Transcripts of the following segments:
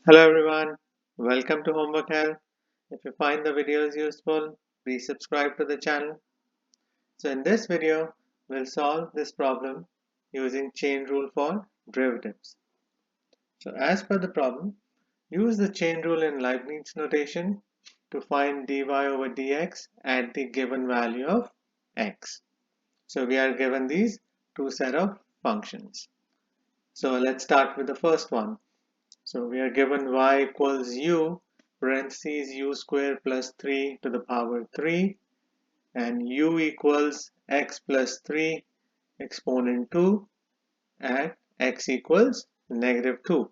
Hello everyone, welcome to Homework Help. If you find the videos useful, please subscribe to the channel. So in this video, we'll solve this problem using chain rule for derivatives. So as per the problem, use the chain rule in Leibniz notation to find dy over dx at the given value of x. So we are given these two set of functions. So let's start with the first one. So we are given y equals u parentheses u square plus 3 to the power 3 and u equals x plus 3 exponent 2 at x equals negative 2.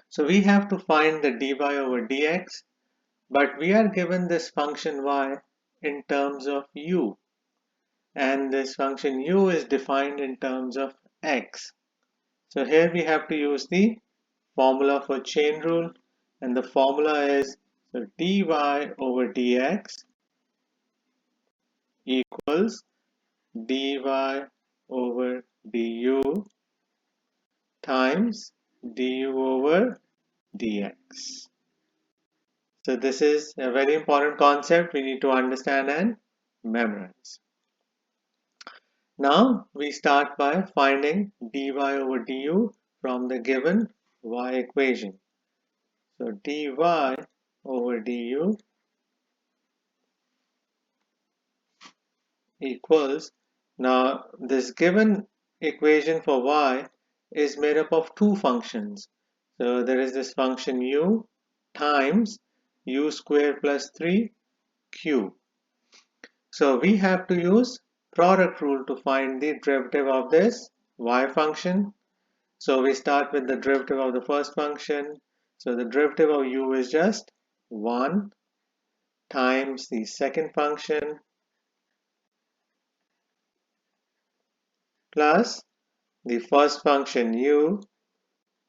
So we have to find the dy over dx, but we are given this function y in terms of u, and this function u is defined in terms of x. So here we have to use the formula for chain rule, and the formula is so dy over dx equals dy over du times du over dx. So this is a very important concept we need to understand and memorize. Now we start by finding dy over du from the given y equation. So dy over du equals, now this given equation for y is made up of two functions. So there is this function u times u square plus 3q. So we have to use product rule to find the derivative of this y function. So we start with the derivative of the first function. So the derivative of u is just 1 times the second function plus the first function u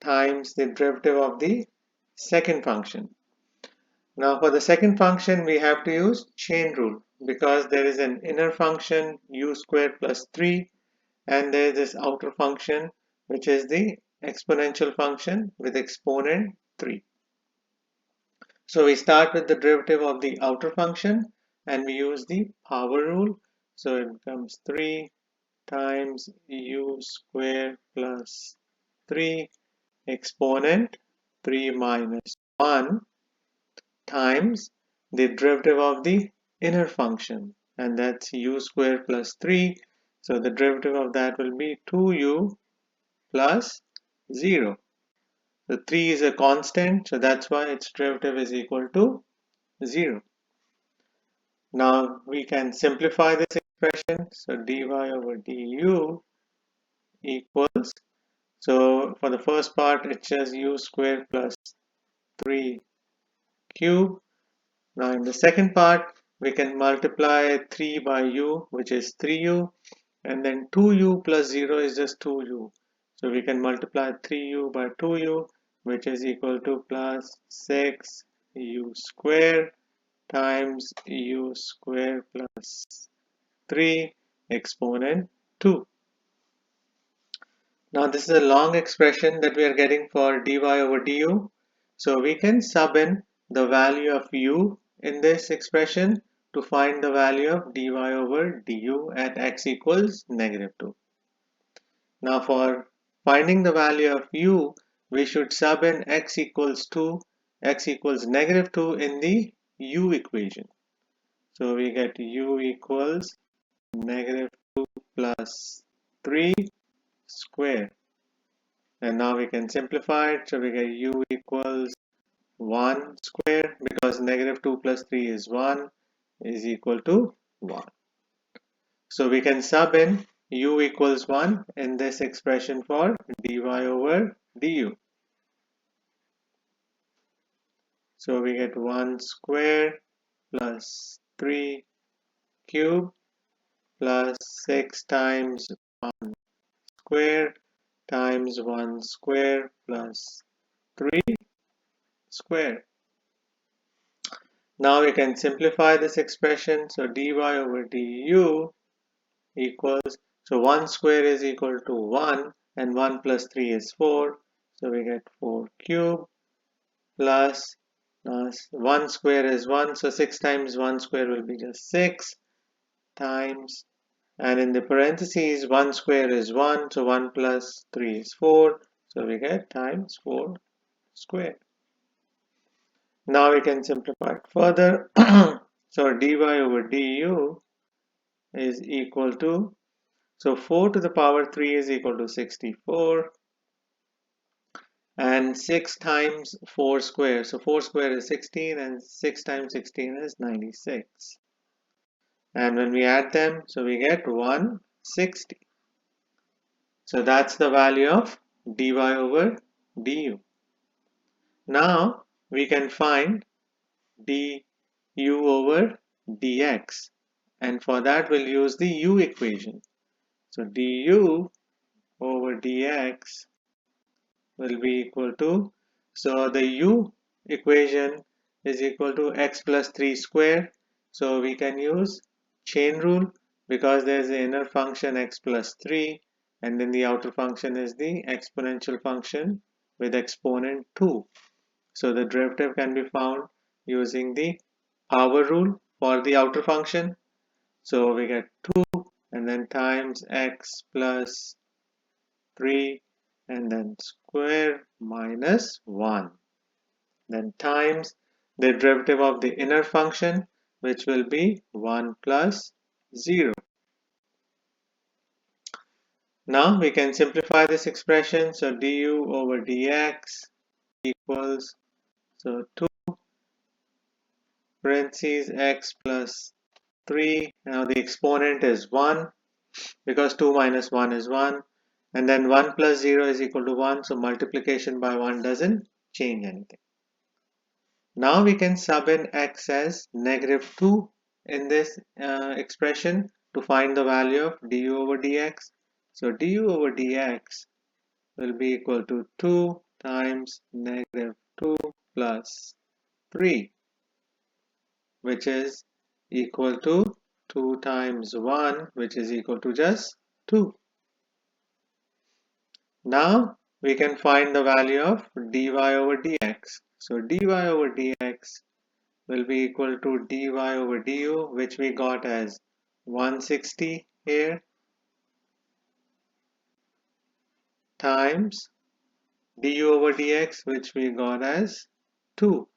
times the derivative of the second function. Now for the second function we have to use chain rule because there is an inner function u squared plus 3 and there is this outer function which is the exponential function with exponent 3. So we start with the derivative of the outer function and we use the power rule. So it becomes 3 times u squared plus 3 exponent 3 minus 1 times the derivative of the inner function, and that's u squared plus 3. So the derivative of that will be 2u plus 0. The 3 is a constant, so that's why its derivative is equal to 0. Now we can simplify this expression. So dy over du equals, so for the first part it's just u squared plus 3 cube. Now in the second part we can multiply 3 by u, which is 3u, and then 2u plus 0 is just 2u. So we can multiply 3u by 2u, which is equal to plus 6u squared times u squared plus 3 exponent 2. Now this is a long expression that we are getting for dy over du. So we can sub in the value of u in this expression to find the value of dy over du at x equals negative 2. Now for finding the value of u, we should sub in x equals 2, x equals negative 2 in the u equation. So we get u equals negative 2 plus 3 square. And now we can simplify it. So we get u equals 1 square because negative 2 plus 3 is 1 is equal to 1. So we can sub in u equals 1 in this expression for dy over du. So we get 1 square plus 3 cube plus 6 times 1 square times 1 square plus 3 square. Now we can simplify this expression. So dy over du equals, so 1 square is equal to 1 and 1 plus 3 is 4. So we get 4 cube plus 1 square is 1. So 6 times 1 square will be just 6 times, and in the parentheses 1 square is 1. So 1 plus 3 is 4. So we get times 4 square. Now we can simplify it further. So dy over du is equal to, so 4 to the power 3 is equal to 64, and 6 times 4 square, so 4 square is 16, and 6 times 16 is 96, and when we add them, so we get 160. So that's the value of dy over du. Now we can find du over dx, and for that we'll use the u equation. So du over dx will be equal to, so the u equation is equal to x plus 3 square. So we can use chain rule because there's the inner function x plus 3, and then the outer function is the exponential function with exponent 2. So the derivative can be found using the power rule for the outer function. So we get 2 and then times x plus 3 and then square minus 1, then times the derivative of the inner function, which will be 1 plus 0. Now we can simplify this expression. So du over dx equals, so 2 parentheses x plus 3. Now the exponent is 1 because 2 minus 1 is 1, and then 1 plus 0 is equal to 1, so multiplication by 1 doesn't change anything. Now we can sub in x as -2 in this expression to find the value of du over dx. So du over dx will be equal to 2 times -2 plus 3, which is equal to 2 times 1, which is equal to just 2. Now we can find the value of dy over dx. So dy over dx will be equal to dy over du, which we got as 160 here, times du over dx, which we got as 2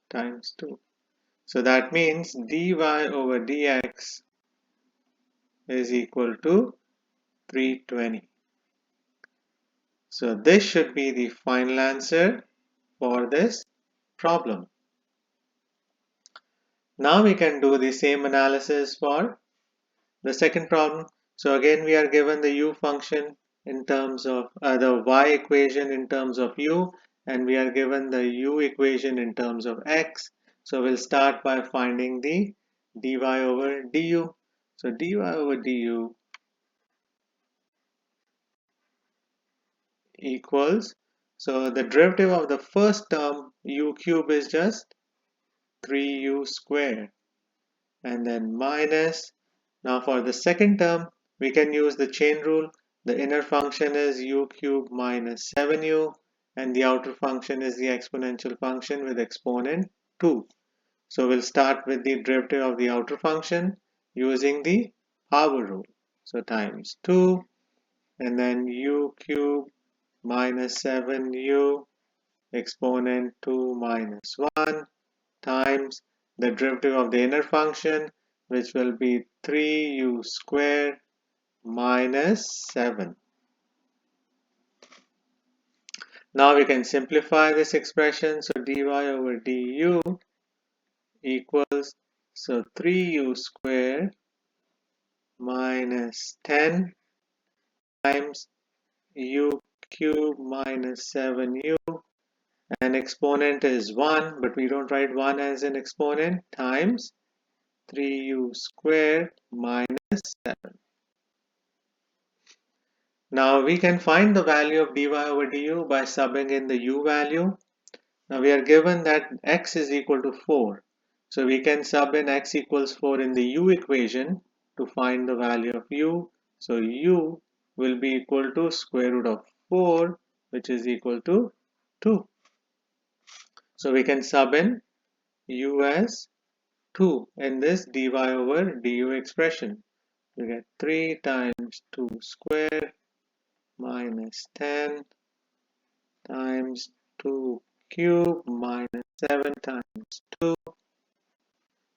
times 2. So that means dy over dx is equal to 320. So this should be the final answer for this problem. Now we can do the same analysis for the second problem. So again we are given the u function in terms of the y equation in terms of u, and we are given the u equation in terms of x. So we'll start by finding the dy over du. So dy over du equals, so the derivative of the first term u cube is just 3u square, and then minus, now for the second term we can use the chain rule. The inner function is u cube minus 7u, and the outer function is the exponential function with exponent 2. So we'll start with the derivative of the outer function using the power rule. So times 2 and then u cube minus 7u exponent 2 minus 1 times the derivative of the inner function, which will be 3u square minus 7. Now we can simplify this expression. So dy over du equals, so 3u square minus 10 times u cube minus 7u, and exponent is 1, but we don't write 1 as an exponent, times 3u square minus 7. Now we can find the value of dy over du by subbing in the u value. Now we are given that x is equal to 4. So we can sub in x equals 4 in the u equation to find the value of u. So u will be equal to square root of 4 which is equal to 2. So we can sub in u as 2 in this dy over du expression. We get 3 times 2 square minus 10 times 2 cube minus 7 times 2,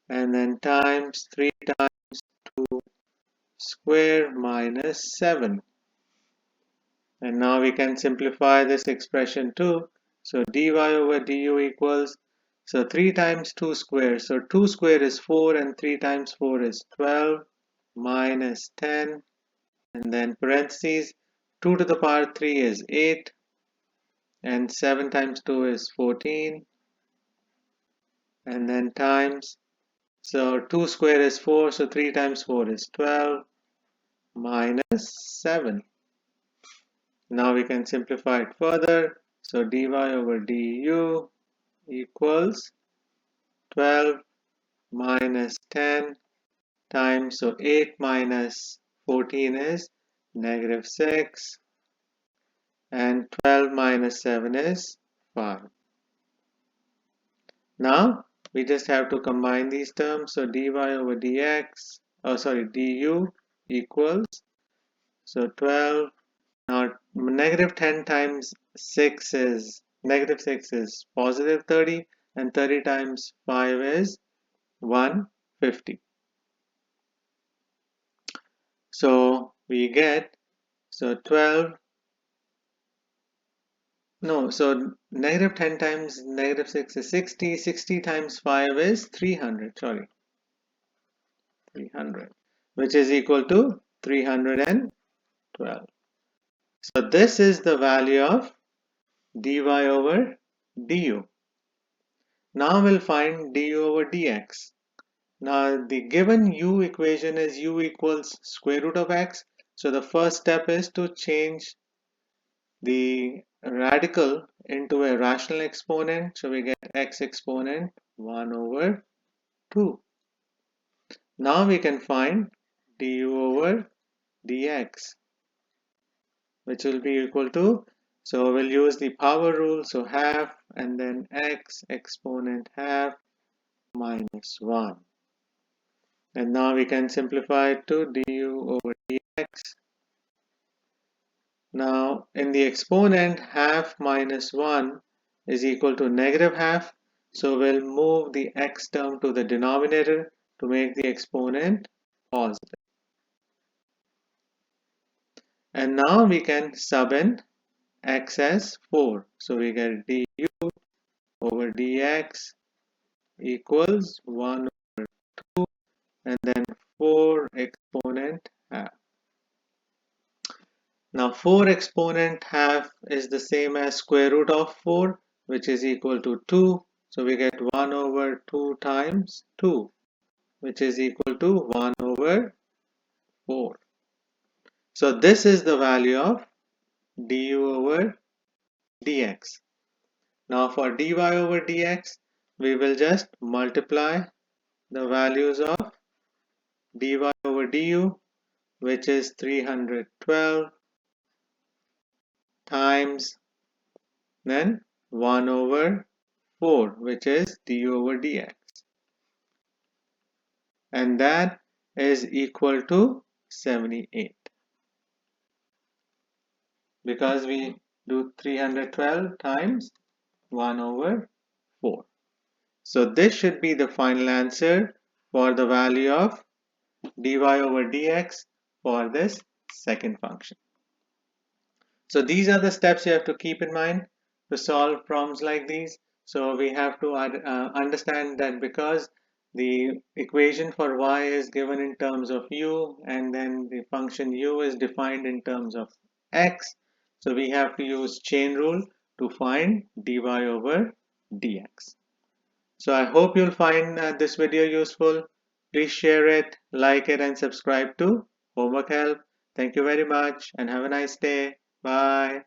and then times 3 times 2 square minus 7. And now we can simplify this expression too. So dy over du equals, so 3 times 2 square. So 2 square is 4 and 3 times 4 is 12 minus 10, and then parentheses 2 to the power 3 is 8, and 7 times 2 is 14, and then times, so 2 square is 4, so 3 times 4 is 12 minus 7. Now we can simplify it further. So dy over du equals 12 minus 10 times, so 8 minus 14 is negative 6, and 12 minus 7 is 5. Now we just have to combine these terms. So dy over dx, du equals, so 12. Now negative 10 times 6 is negative 6 is positive 30, and 30 times 5 is 150. So we get, so 12, no, so negative 10 times negative 6 is 60, 60 times 5 is 300, 300, which is equal to 312. So this is the value of dy over du. Now we'll find du over dx. Now the given u equation is u equals square root of x. So the first step is to change the radical into a rational exponent. So we get x exponent 1 over 2. Now we can find du over dx, which will be equal to, so we'll use the power rule, so half and then x exponent half minus 1. And now we can simplify it to du over dx. Now in the exponent, half minus 1 is equal to negative half. So we'll move the x term to the denominator to make the exponent positive. And now we can sub in x as 4. So we get du over dx equals 1 over 2, and then 4 exponent half. Now 4 exponent half is the same as square root of 4, which is equal to 2. So we get 1 over 2 times 2, which is equal to 1 over 4. So this is the value of du over dx. Now for dy over dx, we will just multiply the values of dy over du, which is 312 times then 1 over 4, which is du over dx, and that is equal to 78, because we do 312 times 1 over 4. So this should be the final answer for the value of dy over dx for this second function. So these are the steps you have to keep in mind to solve problems like these. So we have to understand that because the equation for y is given in terms of u, and then the function u is defined in terms of x, so we have to use chain rule to find dy over dx. So I hope you'll find this video useful. Please share it, like it, and subscribe to Homework Help. Thank you very much and have a nice day. Bye.